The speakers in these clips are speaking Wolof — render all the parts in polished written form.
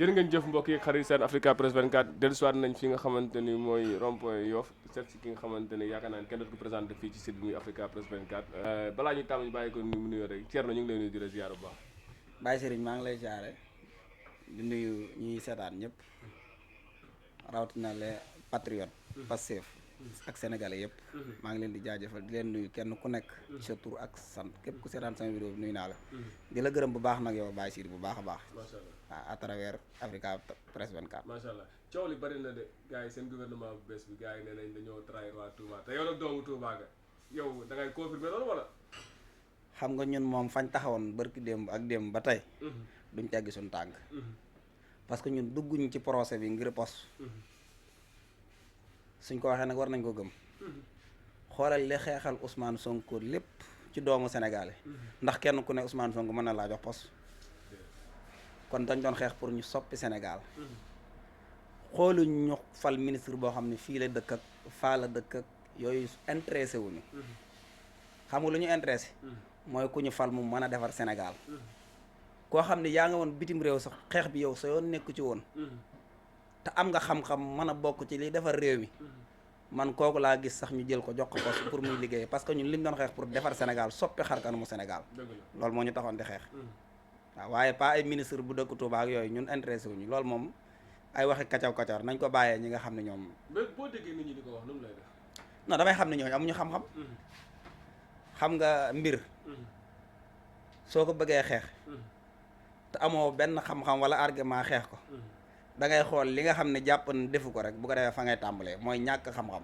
jërë ngeen jëf mbokk yi xarit seen Africa Press 24 dellusiwaat nañ fi nga xamante ni mooy rond-point Yoff seet si ki nga xamante ni yaakaar naa ne kenn dootu ko présenté fii ci site bi muy Africa Press 24 balaa ñuy tàmm ñu bàyyi ko ni mu nuyoo rek Thierno ñu ngi lay nuyu di la ziar bu baax. Baye Serigne maa ngi lay ziare di nuyu ñuy seetaan ñëpp rawatina les patriotes Pastef ak sénégalais yëpp maa ngi leen di jaajëfal di leen nuyu kenn ku nekk ci sa tur ak sant képp ku seetaan sama vidéo bi nuyu naa la di la gërëm bu baax nag yow Baye Serigne bu baax a baax macha allah waaw à travers Africa Press 24. macha allah coow li bari na de gars yi seen gouvernement bu bees bi gars yi nee nañ dañoo trahir waa Touba te yow nag doomu Touba ga yow da ngay confirmer loolu wala. xam nga ñun moom fañ taxawoon barki démb ak démb ba tey duñ teggi suñu tànk parce que ñun dugguñ ci procès bi ngir pos suñ ko waxee nag war nañ ko gëm xoolal li xeexal Ousmane Sonko lépp ci doomu Sénégalais ndax kenn ku ne Ousmane Sonko mën na laa jox pos kon dañ doon xeex pour ñu soppi Sénégal xooluñ ñu fal ministre boo xam ne fii la dëkk ak faa la dëkk ak yooyu intéressé wuñu xam nga lu ñu intéressé mooy ku ñu fal mu mën a defar Sénégal koo xam ne yaa nga woon bitim réew sax xeex bi yow sa yoon nekku ci woon te am nga xam-xam mën a bokk ci liy defar réew mi man kooku laa gis sax ñu jël ko jox ko poste pour muy liggéey parce que ñun li ñu doon xeex pour defar Sénégal soppi xar kanamu Sénégal loolu moo ñu taxoon di xeex waaw waaye pas ay ministre bu dëkk Touba ak yooyu ñun intéressé wuñu loolu moom ay waxi kacaw nañ ko bàyyee ñi nga xam ne ñoom. mais boo déggee nit ñi di ko wax nu mu lay def. non damay xam ne ñooñu amuñu xam-xam. xam nga mbir. soo ko bëggee xeex. te amoo benn xam-xam wala argument xeex ko. da ngay xool li nga xam ne jàpp na defu ko rek bu ko defee fa ngay tàmbalee mooy ñàkk xam-xam.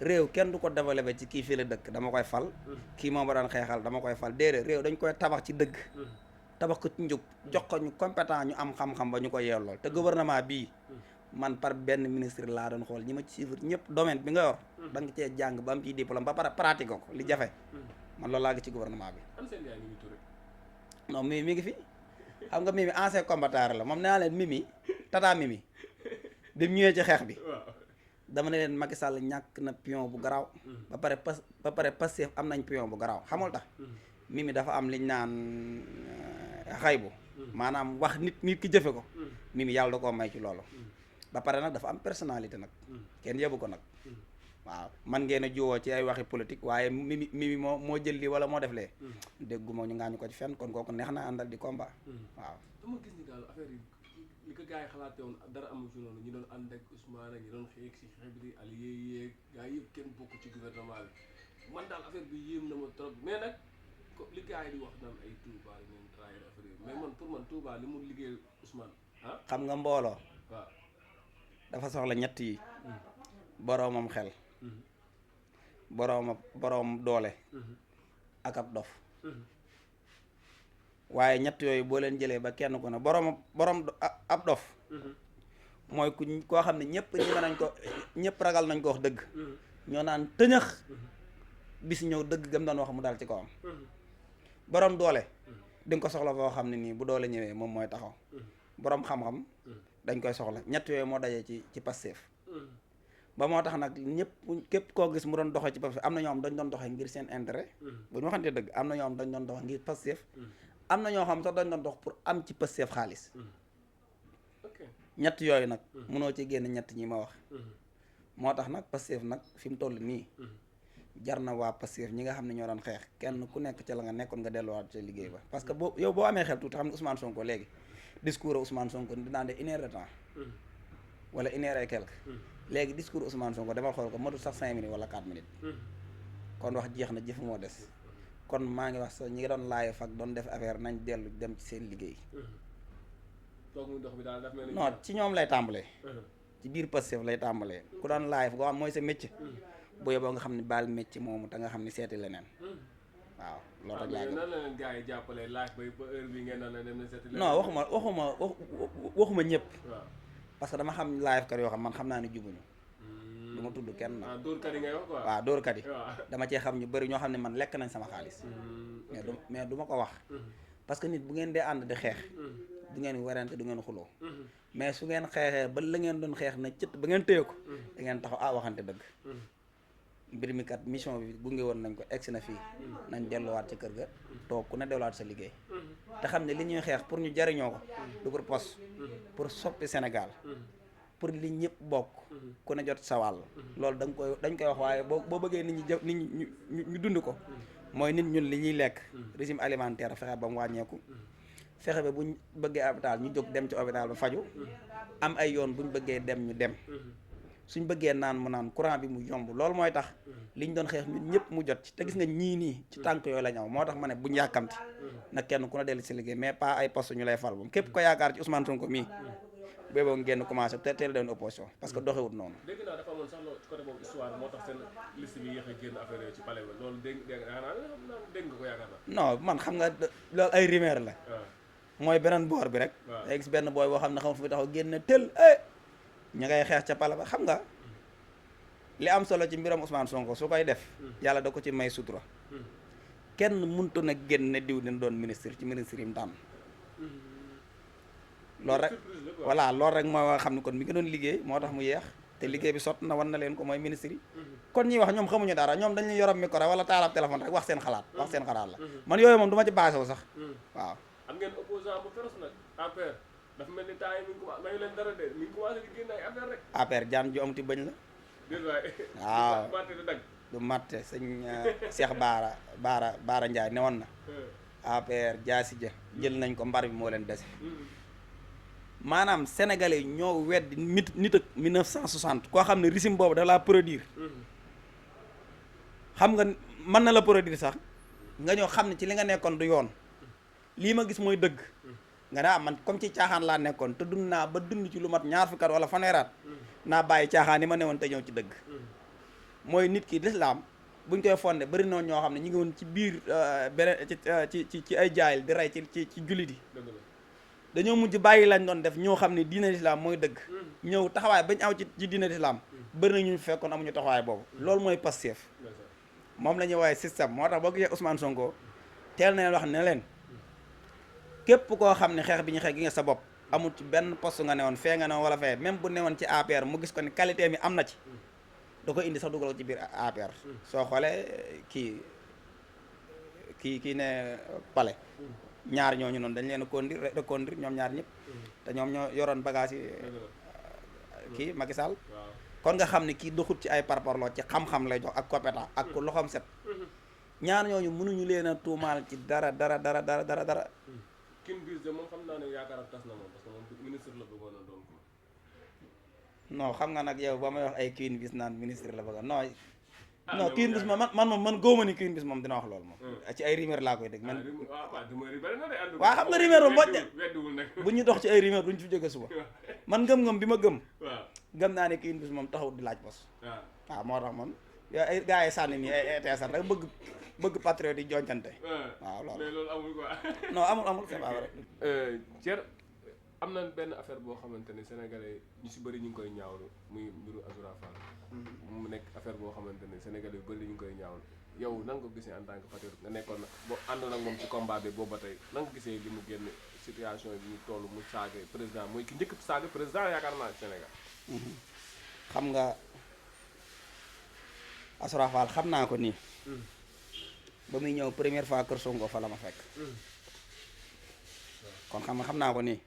réew kenn du ko développé ci kii fii la dëkk dama koy fal. kii moom ba doon xeexal dama koy fal déedéet réew dañ koy tabax ci dëgg. tabax ko ci njub jox ko ñu compétent ñu am xam-xam ba ñu ko yellool te gouvernement bii man par benn ministre laa doon xool ñi ma ci suivre ñëpp domaine bi nga yor da nga cee jàng ba am ci diplôme ba pare pratique ko li jafe man loolu laa gis ci gouvernement bi. non Mimi mi ngi fi xam nga Mimi ancien combattant la moom nee naa leen Mimi tata Mimi bi mu ñëwee ci xeex bi dama ne leen Macky Sall ñàkk na pion bu garaaw ba pare Pastef am nañ pion bu garaaw xamul tax Mimi dafa am liñ naan xaybu maanaam wax nit ki jëfe ko Mimi yàlla da koo may ci loolu ba pare nag dafa am personnalité nag kenn yebu ko nag waaw man ngeen a jiwoo ci ay waxi politique waaye Mimi moo jël lii wala moo def lee dégguma ñu ngaañu ko ci fenn kon kooku neex na àndal di combat waaw dama gis ni daal affaire yi li ko gars yi xalaatee woon dara amul ci noonu ñi doon ànd ak Ousmane ak ñi doon xeex si xeex bi allié yeeg gars yëpp kenn bokk ci gouvernement bi man daal affaire bi yéem na ma trop mais nag li gars yi di wax naan ay Touba yi ñoom trahir affaire yi mais man pour man Touba li mu liggéey Ousmane xam nga mbooloo waaw dafa soxla ñett yi boroomam xel boroom doole ak ab dof waaye ñett yooyu boo leen jëlee ba kenn ku ne boroom ab dof mooy koo xam ne ñëpp nañ ko ñëpp ragal nañ ko wax dëgg ñoo naan tëñëx bis ñëw dëgg gam doon wax mu dal ci kawam boroom doole di nga ko soxla foo xam ne nii bu doole ñëwee moom mooy taxaw boroom xam-xam dañ koy soxla ñett yooyu moo dajee ci Pastef ba moo tax nag ñëpp képp koo gis mu doon doxee ci Pastef am na ñoo xam dañ doon doxee ngir seen intérêt bu ñu waxantee dëgg am na ñoo xam dañ doon dox ngir Pastef am na ñoo xam sax dañ doon dox pour am ci Pastef xaalis ñett yooyu nag mënoo ci génn ñett ñi ma wax moo tax nag Pastef nag fi mu toll nii jar na waa Pastef ñi nga xam ne ñoo doon xeex kenn ku nekk ca la nga nekkoon nga delluwaat ca liggéey ba parce que boo amee xel tuuti xam nga Ousmane Sonko léegi discours Ousmane Sonko dinaa de 1 heure de temps wala 1 heure et quelque léegi discours Ousmane Sonko dama xool ko matul sax 5 minutes wala 4 minutes kon wax jeex na jëf moo des kon maa ngi wax sax ñi ngi doon laaj fak doon def affaire nañ dellu dem ci seen liggéey non ci ñoom lay tàmbalee ci biir Pastef lay tàmbalee ku doon laaj goo xam mooy sa métier bu yeboo nga xam ne baal métier moomu te nga xam ne seeti leneen waaw loolu rek laa gën. nan la leen gars yi jàppalee laaj ba heure bi ngeen naan dem na seeti leneen. non waxuma ñëpp. parce que dama xam live kat yoo xam man xam naa ne jubuñu. du ma tudd kenn nag. dóorkat yi ngay wax quoi. waaw dóorkat yi. dama cee xam ñu bëri ñoo xam ne man lekk nañ sama xaalis. mais du ma ko wax. parce que nit bu ngeen dee ànd di xeex. du ngeen werante du ngeen xuloo. mais su ngeen xeexee ba la ngeen doon xeex na cët ba ngeen téye ko. da ngeen taxaw waxante dëgg. mbir mi kat mission bi gunge woon nañ ko egsi na fii nañ delluwaat ci kër ga toog ku ne delluwaat sa liggéey te xam ne li ñuy xeex pour ñu jariñoo ko du pour poste pour soppi Sénégal pour li ñëpp bokk ku ne jot sa wàll loolu dañ koy wax waaye boo bëggee nit ñi ñu dund ko mooy nit ñun li ñuy lekk régime alimentaire fexe ba mu wàññeeku fexe ba buñ bëggee hôpital ñu jóg dem ci hôpital ba faju am ay yoon buñ bëggee dem ñu dem suñ bëggee naan mu naan courant bi mu yomb loolu mooy tax liñ doon xeex ñun ñëpp mu jot ci te gis nga ñii nii ci tànk yooyu la ñëw moo tax ma ne buñ yàkkamti nag kenn ku ne dellu si liggéey mais pas ay poste ñu lay fal moom képp ko yaakaar ci Ousmane Sonko mii booboo ngeen commencé te teel doon opposition parce que doxewut noonu. dégg naa dafa amoon sax loolu ci côté boobu histoire moo tax seen liste bi yéex a génn affaire yooyu ci palais ba loolu dégg nga ko yaakaar naa. non man xam nga loolu ay rumeur la. mooy beneen boor bi rek. waaw day gis benn booy boo xam ne xam fu mu taxaw génn tel ña ngay xeex ca palais ba xam nga li am solo ci mbiram Ousmane Sonko su koy def. yàlla da ko ci may sutura. kenn mëntu na génn diw dina doon ministre ci ministre yi mu tànn. loolu rek voilà loolu rek mooy xam ne kon mi ngi doon liggéey moo tax mu yeex te liggéey bi sott na wan na leen ko mooy ministre yi kon ñuy wax ñoom xamuñu dara ñoom dañuy yorom micro wala taalab téléphone rek wax seen xalaat la man yooyu moom du ma ci basé wu sax waaw. am ngeen opposant bu féroce nag APR dafa mel ni temps yi mi ngi commencé mayu leen dara de mi ngi commencé di génn ay affaire rek. APR jaan ju amati bëñ la. dégg nga waaw matte di dagg. du matte sëñ Cheikh Baara Ndiaye ne woon na APR jaasi ja jël nañ ko mbar bi moo leen dese. maanaam sénégalais ñoo weddi nit ak 1960 koo xam ne régime boobu da laa produire xam nga mën na la produire sax nga ñëw xam ne ci li nga nekkoon du yoon lii ma gis mooy dëgg nga ne man comme ci caaxaan laa nekkoon te dund naa ba dund ci lu mat ñaar fukki at wala fanweeraat naa bàyyi caaxaan yi ma newoon te ñëw ci dëgg mooy nit ki lislaam buñ koy fondé bari noonu ñoo xam ne ñu ngi woon ci biir beneen ci ay jaayil di rey ci jullit yi dañoo mujj bàyyi lañ doon def ñoo xam ne diine lislaam mooy dëgg ñëw taxawaay bañ aw ci diine lislaam bëri na ñu fekkoon amuñu taxawaay boobu loolu mooy Pastef moom la ñuy waaye système moo tax boo gisee Ousmane Sonko teel na leen wax ne leen képp koo xam ne xeex bi ñu xeex gi nga sa bopp amul ci benn poste nga newoon fee nga newoon wala fee même bu newoon ci APR mu gis ko ni qualité mi am na ci da ko indi sax dugal ko ci biir APR soo xoolee kii ne Palais ñaar ñooñu noonu dañ leen reconduire ñoom ñaar ñëpp te ñoom ñoo yoroon bagage yi kii Macky Sall kon nga xam ne kii doxut ci ay parparloo ci xam-xam lay jox ak compétent ak ku loxoom set ñaar ñooñu mënuñu leen a tuumaal ci dara. Queen Biz de moom xam naa ne yaakaar ak tas na moom parce que moom ministre la bëggoon a doon ko. non xam nga nag yow ba may wax ay Queen Biz naan ministre la bëgg non Queen Biz man góoma ni Queen Biz moom dina wax loolu moom ci ay rumeur laa koy dégg man waaw xam nga rumeur moom bu ñu dox ci ay rumeur duñ fi jóge suba man ngëm-ngëm bi ma gëm naa ne Queen Biz moom taxawut di laaj bos waaw moo tax man yow ay gars yi sànni nii ay teesal rek bëgg patriote yi joncante waaw loolu mais loolu amul quoi non amul c'est pas vrai Thier am na benn affaire boo xamante ne sénégalais ñu si bëri ñu ngi koy ñaawlu muy mbiru Azoura Fall mu nekk affaire boo xamante ne sénégalais yu bëri ñu ngi koy ñaawlu yow nan nga ko gisee en tant que patriote nga nekkoon boo àndoon ak moom ci combat bi boobu ba tey nan nga gisee li mu génn situation bi ñu toll mu saaga président mooy ki njëkk saaga président yaakaar naa Sénégal xam nga Azoura Fall xam naa ko nii ba muy ñëw première fois Kër Sonko fa la ma fekk kon xam naa ko nii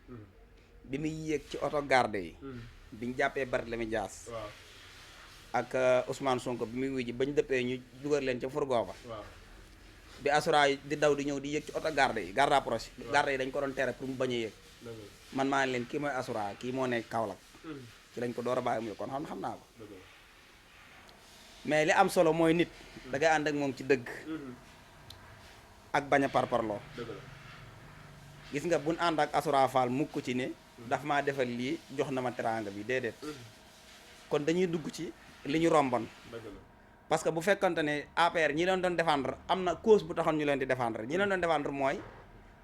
bi muy yéeg ci oto garde yi biñ jàppee Barthélémy Dias ak Ousmane Sonko bi muy wujji bañ dëppee ñu dugal leen ca fourgon ba bi Azoura di daw di ñëw di yéeg ci oto garde yi garde rapproché garde yi dañ ko doon tere pour mu bañ a yéeg man maa leen kii mooy Azoura kii moo nekk Kaolack ci lañ ko door a bàyyi muy kon xam naa ko mais li am solo mooy nit da ngay ànd ak moom ci dëgg ak bañ a parparloo gis nga buñ ànd ak Azoura Fall mukk ci ne daf maa defal lii jox na ma teraanga bi déedéet kon dañuy dugg ci li ñu rombon parce que bu fekkante ne APR ñi leen doon défendre am na cause bu taxoon ñu leen di défendre ñi leen doon défendre mooy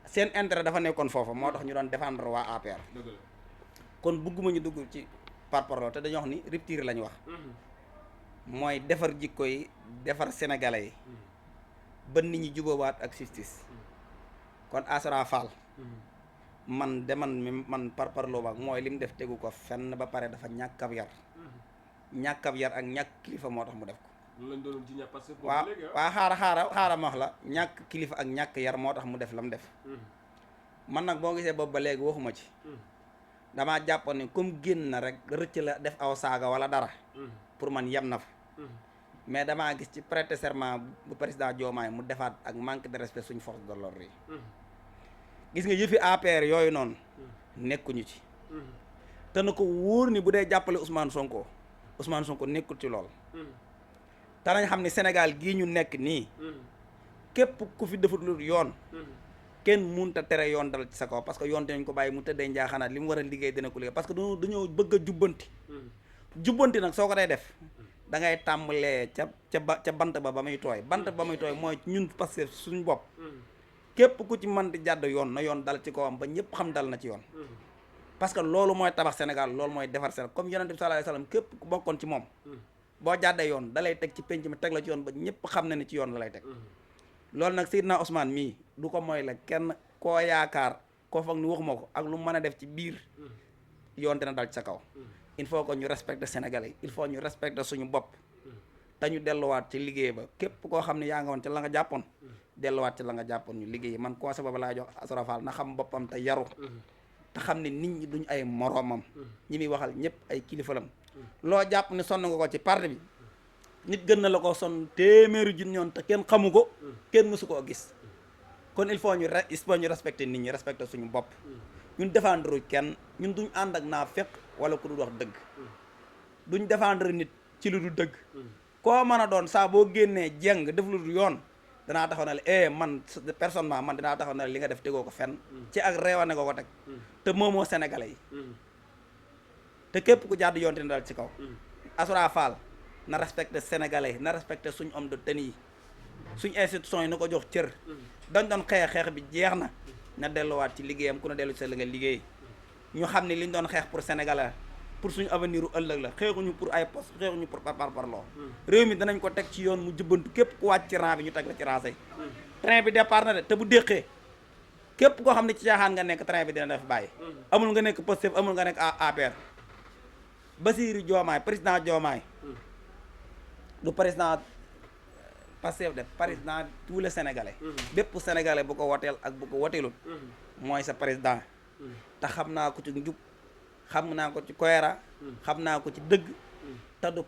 seen intérêt dafa nekkoon foofa moo tax ñu doon défendre waa APR kon bugguma ñu dugg ci parparloo te dañoo wax ni rupture lañu wax mooy defar jikko yi defar sénégalais yi ba nit ñi jubóowaat ak justice kon Azoura Fall man parparloo ba mooy li mu def tegu ko fenn ba pare dafa ñàkk ab yar ak ñàkk kilifa moo tax mu def ko waaw xaara ma wax la ñàkk kilifa ak ñàkk yar moo tax mu def la mu def man nag boo gisee boobu ba léegi waxuma ci damaa jàppoon ni comme génn na rek rëcc la def aw saaga wala dara pour man yem na fa mais damaa gis ci prêter serment bu président Diomaye mu defaat ak manque de respect suñ force de l'ordre yi gis nga yëfi APR yooyu noonu nekkuñu ci te na ko wóor ni bu dee jàppale Ousmane Sonko nekkul ci lool te nañ xam ni Sénégal gii ñu nekk nii képp ku fi defut lu yoon kenn munta tere yoon dal ci sa kaw parce que yoon dinañ ko bàyyi mu tëddee njaaxanaat li mu war a liggéey dina ko liggéey parce que dañoo bëgg a jubbanti nag soo ko day def da ngay tàmbalee ca bant ba muy tooy mooy ñun parce que suñ bopp képp ku ci mën di jàdd yoon na yoon dal ci kawam ba ñëpp xam dal na ci yoon parce que loolu mooy tabax Sénégal loolu mooy defar Sénégal comme yonent bi sallallahu alayhi wasallam képp ku bokkoon ci moom boo jàddee yoon da lay teg ci penc mi teg la ci yoon ba ñëpp xam na ni ci yoon la lay teg loolu nag Seydina Ousmane mii du ko mooy la kenn koo yaakaar koo foog ni waxuma ko ak lu mën a def ci biir yoon dina dal ci sa kaw il faut que ñu respecter Sénégalais il faut ñu respecter suñu bopp te ñu delluwaat ci liggéey ba képp koo xam ne yaa nga woon ci la nga jàppoon delluwaat ci la nga jàppoon ñu liggéey man conseil boobu laa jox Asra Fall na xam boppam te yaru te xam ne nit ñi duñ ay moroomam ñi muy waxal ñëpp ay kilifalam loo jàpp ne sonn nga ko ci parti bi nit gën na la ko sonn téeméeri junni yoon te kenn xamu ko kenn mësu koo gis kon il faut ñu respecter nit ñi respecter suñu bopp ñun défendre kenn ñun duñ ànd ak naa fekk wala ku dul wax dëgg duñ défendre nit ci lu du dëgg koo mën a doon saa boo génnee jeng def lu du yoon danaa taxaw na la man personnellement man dinaa taxaw na la li nga def tegoo ko fenn ci ak reewane ko teg te moomoo sénégalais yi te képp ku jàdd yoon dina dal ci kaw Asra Fall na respecté sénégalais yi na respecté suñ homme de tenue yi suñ institution yi na ko jox cër dañ doon xeex bi jeex na delluwaat ci liggéeyam ku ne dellu ci sa la nga liggéey ñu xam ne liñ doon xeex pour sénégalais pour suñu avenir u ëllëg la xeexuñu pour ay poste xeexuñu pour parparloo réew mi danañ ko teg ci yoon mu jubbantu képp ku wàcc ci rang bi ñu teg la ci rang say train bi départ na de te bu déqee képp koo xam ne ci caaxaan nga nekk train bi dina def bàyyi amul nga nekk Pastef amul nga nekk APR Bassirou Diomaye président Diomaye du président Pastef de président tous les sénégalais bépp sénégalais bu ko woteel ak bu ko woteelul mooy sa président te xam naa ko ci njub xam naa ko ci cohérent xam naa ko ci dëgg te du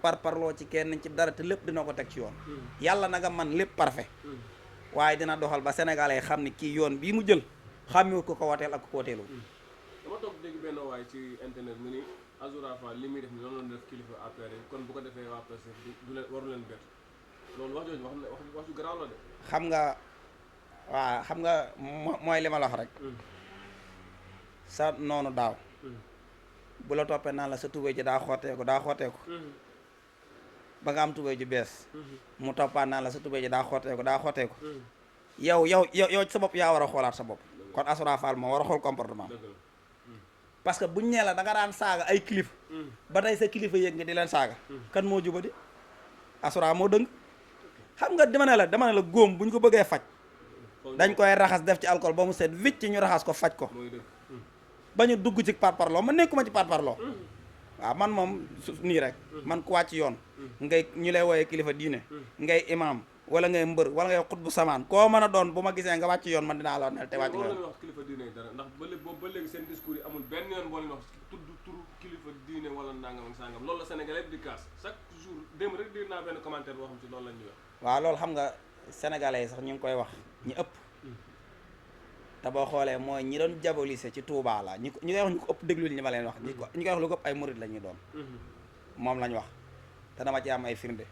parloo ci kenn ci dara te lépp dina ko teg ci yoon yàlla na nga man lépp parfait waaye dina doxal ba sénégalais xam ni kii yoon bii mu jël xàmmiwut ko woteel ak ko woteelul dama toog dégg benn waay ci internet mu ni Asra Fall li muy def ni noonu la def kilifa APR yi kon bu ko defee waa Pastef du leen waru leen bett loolu wax jooju wax ju garaaw la de xam nga mooy li ma la wax rek sa noonu daaw bu la toppee naan la sa tubéy ji daa xooteeku ba nga am tubéy ji bees mu toppaat naan la sa tubéy ji daa xooteeku yow ci sa bopp yaa war a xoolaat sa bopp kon Asra Fall moo war a xool comportement parce que buñ nee la da nga daan saaga ay kilifa ba tey sa kilifa yëg nga di leen saaga kan moo juba di Asra moo dëng xam nga dama ne la góom bu ñu ko bëggee faj dañ koy raxas def ci alcool ba mu set wicc ñu raxas ko faj ko bañu dugg ci parparloo man nekkuma ci parparloo waaw man moom nii rek man ku wàcc yoon ngay ñu lay wooyee kilifa diine ngay imam wala ngay mbër wala ngay xutbu samaan koo mën a doon bu ma gisee nga wàcc yoon man dinaa la nel te wàcc nga yoon wax kilifa diine dara ndax ba léegi seen discours yi amul benn yoon boo leen wax tudd turu kilifa diine wala nangam ak sangam loolu la Sénégalais di kaas chaque jour démb rek di naa benn commentaire boo xam ci loolu la ñuy wax waaw loolu xam nga sénégalais yi sax ñu ngi koy wax ñi ëpp te boo xoolee mooy ñi doon diaboliser ci Touba la ñi koy wax ñu ko ëpp déglul ñi ma leen wax ñi koy wax lu ko ëpp ay murid la ñuy doon moom lañ wax te dama ci am ay firnde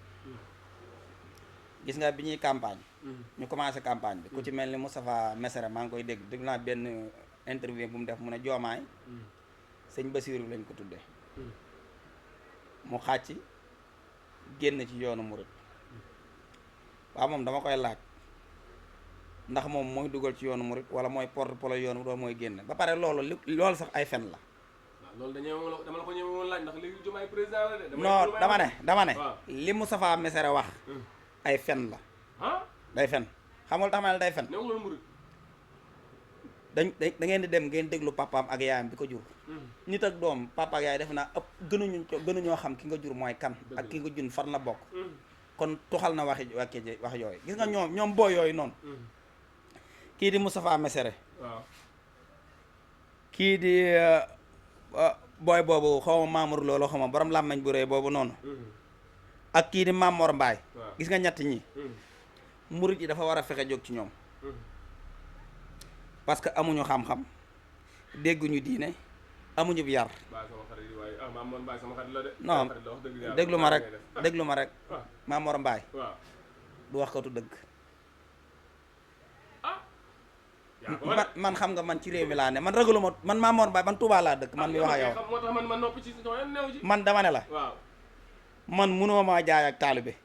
gis nga bi ñuy campagne ñu commencé campagne bi ku ci mel ni Moustapha Messere maa ngi koy dégg naa benn interview bu mu def mu ne Diomaye sëñ Bassirou lañ ko tuddee mu xàcc génn ci yoonu murid waaw moom dama koy laaj ndax moom mooy dugal ci yoonu murid wala mooy porte-parole yoonu murid mooy génn ba pare loolu sax ay fen la. waaw loolu dama la ko ñëwee woon laaj ndax léegi Diomaye président la de. non dama ne li Moustapha Messere wax ay fen la. day fen xamul tax ma ne day fen. ne wala murid. da ngeen di dem ngeen déglu papaam ak yaayam bi ko jur. nit ak doom papa ak yaay def naa ëpp gënuñoo xam ki nga jur mooy kan. ak ki nga jur fan la bokk. kon tuxal na wax yooyu gis nga ñoom boo yooyu noonu. kii di Moustapha Messere. waaw kii di booy boobu xaw ma Mamour loolu xaw ma borom làmmeñ bu rëy boobu noonu ak kii di Mamor Mbaay gis nga ñett ñi murit yi dafa war a fexe jóg ci ñoom parce que amuñu xam-xam dégguñu diine amuñu yar non déglu ma rek Mamor Mbaay du wax katu dëgg man xam nga man ci réew mi laa ne man ragaluma man Mamor Mbaay man Touba laa dëkk man mi wax ak yow man dama ne la man munoo maa jaay ak taalibe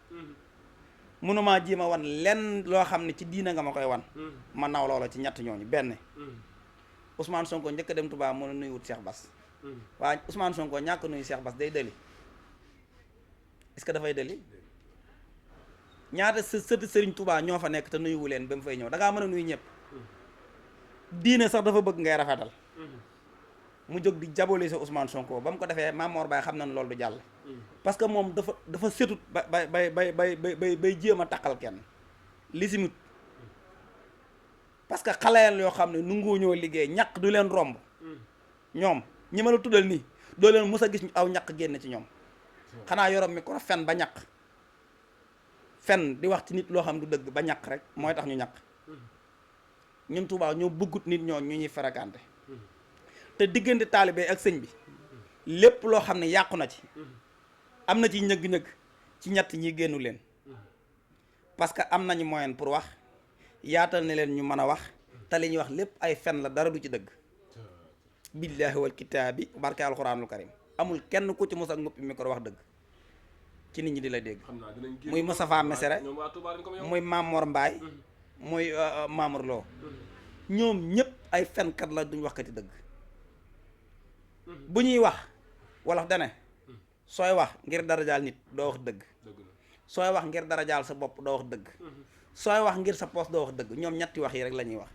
munoo maa jiima wan lenn loo xam ne ci diina nga ma koy wan ma naw loola ci ñett ñooñu benn Ousmane Sonko njëkk a dem Touba mën a nuyu wut Cheikh Bass waaye Ousmane Sonko ñàkk nuyu Cheikh Bass day dëli est-ce que dafay dëli ñaata sëti Sëriñ Touba ñoo fa nekk te nuyuwu leen ba mu fay ñëw da ngaa mën a nuyu ñëpp diine sax dafa bëgg ngay rafetal mu jóg di jabole sa Ousmane Sonko ba mu ko defee Mamor Baye xam na ne loolu du jàll parce que moom dafa setut bay jéem a taqal kenn li simut parce que xaleel yoo xam ne nungu ñoo liggéey ñaq du leen romb ñoom ñi ma la tuddal nii doo leen mës a gis aw ñaq génn ci ñoom xanaa yorom mi ko fen ba ñaq fen di wax ci nit loo xam du dëgg ba ñaq rek mooy tax ñu ñaq ñun Touba ñoo bëggut nit ñoo ñu ñuy fréquenté te diggante taalibe ak sëñ bi lépp loo xam ne yàqu na ci am na ci ñëgg-ñëgg ci ñett ñi génnu leen parce que am nañu moyen pour wax yaatal ne leen ñu mën a wax te li ñuy wax lépp ay fen la dara du ci dëgg billaahi wal kitaabi barke alxuraanul karim amul kenn ku ci mos ak ngoppi micro wax dëgg ci nit ñi di la dégg muy Moustapha Messere muy Mamor Mbaay muy Mamour Lo ñoom ñëpp ay fenkat la duñ waxkati dëgg bu ñuy wax wolof dane sooy wax ngir darajaal nit doo wax dëgg sooy wax ngir darajaal sa bopp doo wax dëgg sooy wax ngir sa poos doo wax dëgg ñoom ñetti wax yi rek la ñuy wax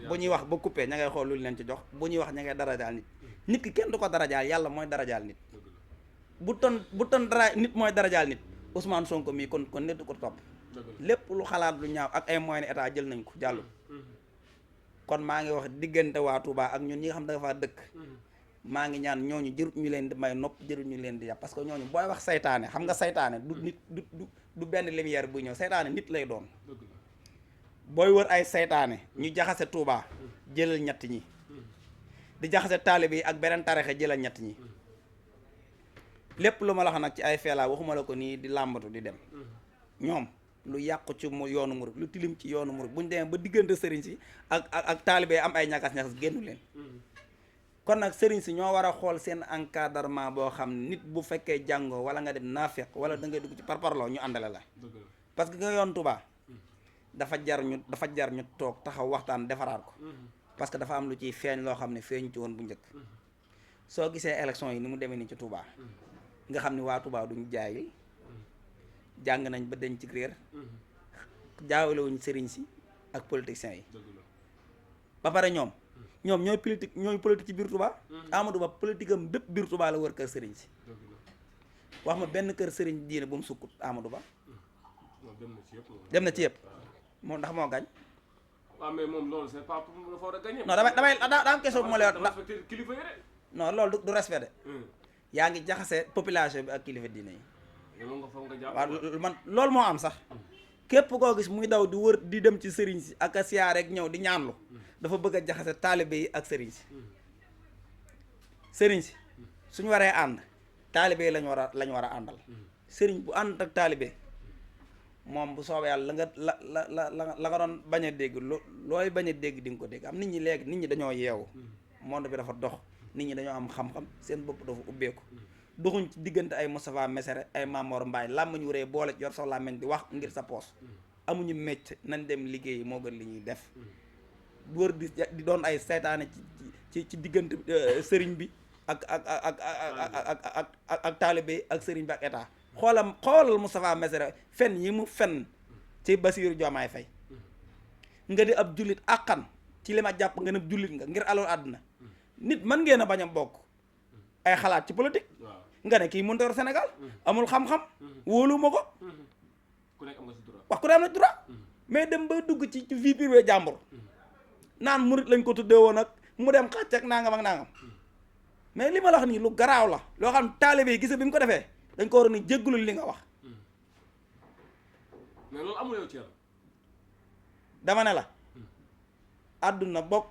bu ñuy wax ba coupé ña ngay xool lu leen ci jox bu ñuy wax ña ngay darajaal nit nit ki kenn du ko darajaal yàlla mooy darajaal nit bu ton dara nit mooy darajaal nit Ousmane Sonko mii kon nit du ko topp lépp lu xalaat lu ñaaw ak ay moyens état jël nañ ko jàllu kon maa ngi wax diggante waa Touba ak ñun ñi nga xam ne dafa dëkk maa ngi ñaan ñooñu jërut ñu leen di may nopp jërut ñu leen di yàpp parce que ñooñu booy wax saytaane xam nga saytaane du nit du benn lumière buy ñëw saytaane nit lay doon booy wër ay saytaane ñu jaxase Touba jëlal ñett ñi di jaxase taalibe yi ak beneen tarixe jëlal ñett ñi lépp lu ma la wax nag ci ay feelaa waxuma la ko nii di làmbatu di dem ñoom lu yàqu ci yoonu murid lu tilim ci yoonu murid buñ demee ba diggante sëriñ si ak taalibe am ay ñakas-ñakas génnu leen kon nag sëriñ si ñoo war a xool seen encadrement boo xam nit bu fekkee jàngoo wala nga dem naafeq wala da ngay dugg ci parparloo ñu àndale la parce que nga yoon Touba dafa jar ñu toog taxaw waxtaan defaraat ko parce que dafa am lu ciy feeñ loo xam ne feeñ ci woon bu njëkk soo gisee élection yi ni mu demee nii ci Touba nga xam ni waa Touba duñ jaay jàng nañ ba dañ ci réer jaawalewuñ sëriñ si ak politiciens yi ba pare ñoom ñooy politique ci biir Touba Amadou Ba politique am bépp biir Touba la wër kër sëriñ si wax ma benn kër sëriñ diine bu mu sukkut Amadou Ba dem na ci yëpp moom ndax moo gañ waaw mais moom loolu c'est pas pour dafa war a gagner non damay daa am question bu ma lay wax respecter kilifa yi de non loolu du respect de yaa ngi jaxase population bi ak kilifa diine yi waaw man loolu moo am sax képp koo gis muy daw di wër di dem ci sëriñ si ak a siyaar rek ñëw di ñaanlu dafa bëgg a jaxase taalibe yi ak sëriñ si suñu waree ànd taalibe yi lañ war a àndal sëriñ bu ànd ak taalibe moom bu soobee yàlla la nga doon bañ a dégg looy bañ a dégg di nga ko dégg am nit ñi léegi nit ñi dañoo yeewu monde bi dafa dox nit ñi dañoo am xam-xam seen bopp dafa ubbeeku doxuñ ci diggante ay Moustapha Messere ay Mamor Mbaye làmmiñ wuree boole yor sa làmmiñ di wax ngir sa poos amuñu mécc nañ dem liggéey moo gën li ñuy def wër di doon ay seytaane ci diggante sëriñ bi ak taalibe ak sëriñ bi ak état xoolal Moustapha Messere fen yi mu fen ci Bassirou Diomaye Faye nga di ab jullit àqan ci li ma jàpp nga ne jullit nga ngir alal àdduna nit mën ngeen a bañ a bokk ay xalaat ci politique nga ne kii mënut a yor Sénégal amul xam-xam wóoluwuma ko ku nekk am nga si droit wax ku ne am na droit mais dem ba dugg ci vie privée jàmbur naan murit lañ ko tuddee woon ak mu dem xàcc ak nangam ak nangam mais li ma la wax nii lu garaaw la loo xam taalibe yi gis bi mu ko defee dañ ko war a ni jéggulul li nga wax mais loolu amul yow ci yàlla. dama ne la àdduna bokk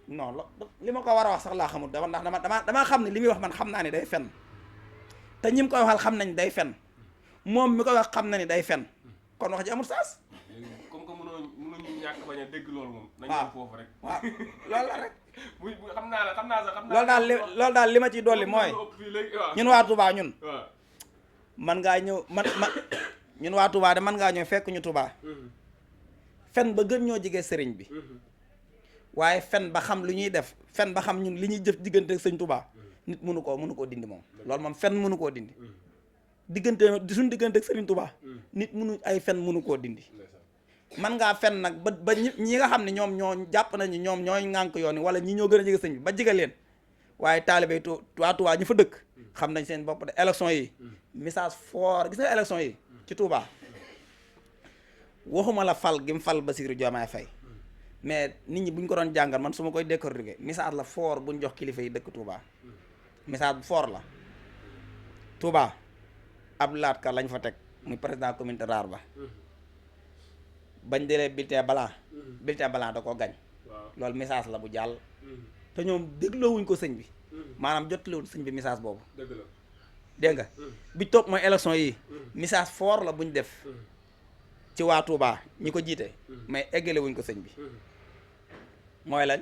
non li ma ko war a wax sax laa xamul ndax damaa xam ne li muy wax man xam naa ne day fen te ñi mu koy waxal xam nañ day fen moom mi koy wax xam na ni day fen kon wax ji amul saas. comme que mënuñu ñàkk bañ a dégg loolu moom. nañ waaw dem foofu rek. waaw loolu la rek. bu xam naa sax. loolu daal li ma ciy dolli mooy ñun waa Touba ñun. waaw man ngaa ñëw ñun waa Touba de man ngaa ñëw fekk ñu Touba. fen ba gën ñoo jege sëriñ bi. waaye fen ba xam lu ñuy def fen ba xam ñun li ñuy jëf diggante ak sëñ Touba nit mënu koo dindi moom. loolu moom fen mënu koo dindi. suñu diggante ak sëriñ Touba. nit mënu ay fen mënu koo dindi. man ngaa fen nag ba ñi nga xam ne ñoom ñoo jàpp nañu ñoom ñooy ŋànk yoon wala ñi ñoo gën a jege sëñ bi ba jege leen waaye taalibe waa Touba ñu fa dëkk xam nañ seen bopp de élection yi message fort gis nga élection yi ci Touba waxuma la fal gi mu fal Bassirou Diomaye Faye mais nit ñi bu ñu ko doon jàngal man su ma koy décortiquer message la fort bu ñu jox kilifa yi dëkk Touba message bu fort la Touba Abdou Lahad Ka lañ fa teg muy président communauté rurale ba bañ delee bulletin blanc da ko gañ loolu message la bu jàll te ñoom dégloowuñ ko sëñ bi maanaam jotlewuñ sëñ bi message boobu dégg nga bi topp mooy élection yi message fort la buñ def ci waa Touba ñi ko jiite mais eggale wuñ ko sëñ bi mooy lañ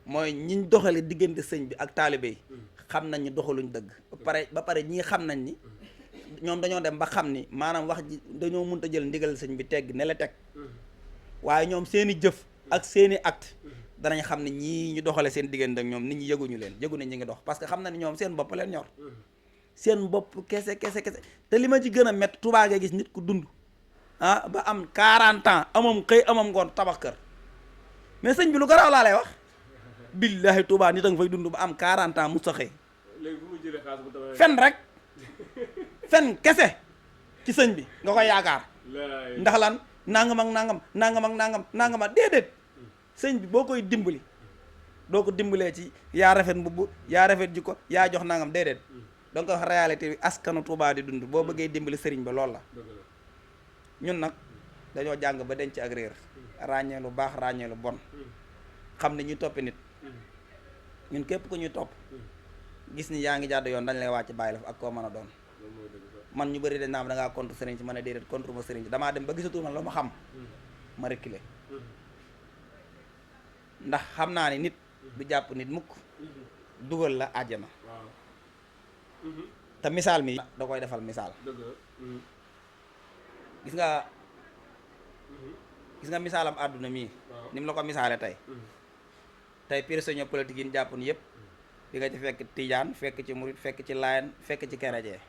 mooy ñiñ doxale diggante sëñ bi ak taalibe yi xam nañ ni doxaluñ dëgg ba pare ñii xam nañ ni ñoom dañoo dem ba xam ni maanaam wax ji dañoo mënta jël ndigal sëñ bi tegg ne la teg waaye ñoom seeni jëf ak seeni acte danañ xam ne ñii ñu doxale seen diggante ak ñoom nit ñi yëguñu leen yëgu ne ñi ngi dox parce que xam na ni ñoom seen bopp leen ñor seen bopp kese te li ma ci gën a métti Touba nga gis nit ku dund ba am 40 ans amam xëy amam ngoon tabax kër mais sëñ bi lu garaaw laa lay wax billahi Touba nit a nga fay dund ba am 40 ans mu sa xëy fen rek fen kese ci sëñ bi nga koy yaakaar ndax lan nangam ak déedéet sëñ bi boo koy dimbali doo ko dimbalee ci yaa rafet mbubb yaa rafet jikko yaa jox nangam déedéet donc wax réalité bi askanu Touba di dund boo bëggee dimbali sëriñ ba loolu la ñun nag dañoo jàng ba denc ak réer ràññee lu baax ràññee lu bon xam ne ñu toppi nit ñun képp ku ñuy topp gis ni yaa ngi jàdd yoon dañ lay wàcc bàyyi la fa ak koo mën a doon man ñu bëri dañ naa da ngaa contre sëriñ si ma ne déedéet contre ma sëriñ si damaa dem ba gisatu man la ma xam ma reculer ndax xam naa ni nit du jàpp nit mukk dugal la àjjana te misaal mi da koy defal misaal gis nga misaalam àdduna mii ni mu la ko misaale tey prisonnier politique yi ñu jàpp ni yëpp di nga ci fekk tijaan fekk ci murit fekk ci layen fekk ci chrétien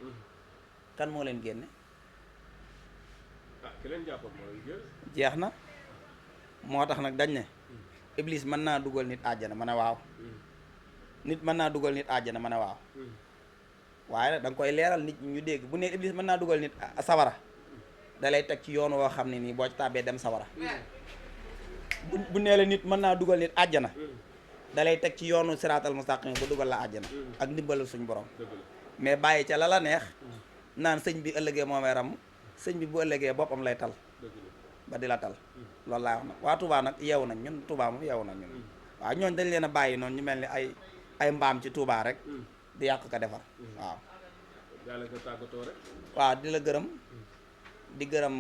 kan moo leen génne jeex na moo tax nag dañ ne Iblis mën naa dugal nit àjjana ma ne waaw nit mën naa dugal nit àjjana ma ne waaw waaye nag da nga koy leeral nit ñu dégg bu ne Iblis mën naa dugal nit sawara da lay teg ci yoon woo xam ne nii boo ci tàbbee dem sawara bu nee la nit mën naa dugal nit àjjana da lay teg ci yoonu siraatal mustaqim ba dugal la àjjana ak ndimbalal suñ borom mais bàyyi ca la neex naan sëñ bi ëllëgee moomee ram sëñ bi bu ëllëgee boppam lay tal ba di la tal loolu laa wax nag waa Touba nag yeewu nañ ñun Touba moom yeewu nañ ñun waaw ñooñ dañ leen a bàyyi noonu ñu mel ni ay mbaam ci Touba rek di yàq ka defar waaw di la gërëm di gërëm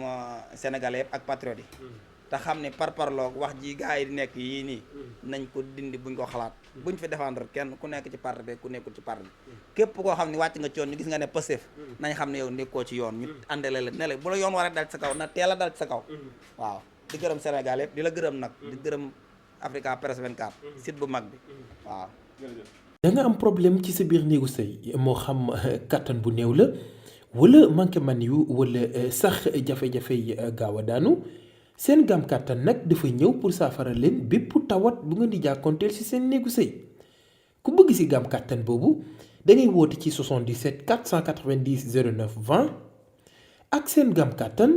sénégalais yëpp ak patriote yi te xam ne parparloog wax ji gars yi di nekk yii nii nañ ko dindi buñ ko xalaat buñ fi défendre kenn ku nekk ci parti bi ku nekkul ci parti bi képp koo xam ne wàcc nga ci yoon ñu gis nga ne Pastef nañ xam ne yow nekkoo ci yoon ñu àndale la ne la bu la yoon war a dal ci sa kaw na teel a dal ci sa kaw waaw di gërëm Sénégal yëpp di la gërëm nag di gërëm Africa Press 24 site bu mag bi waaw da nga am problème ci sa biir néegu sëy moo xam kattan bu néew la wala manqué man yu wala sax jafe-jafe yi gaaw a daanu seen gam kàttan nag dafa ñëw pour saafara leen bépp tawat bu ngeen di jàkkoonteel ci seen néegu sëy ku bëgg ci gam kàttan boobu da ngay woote ci 77 490 09 20 ak seen gam kàttan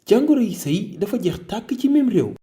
jàngoro yi sëy dafa jeex tàkk ci même réew.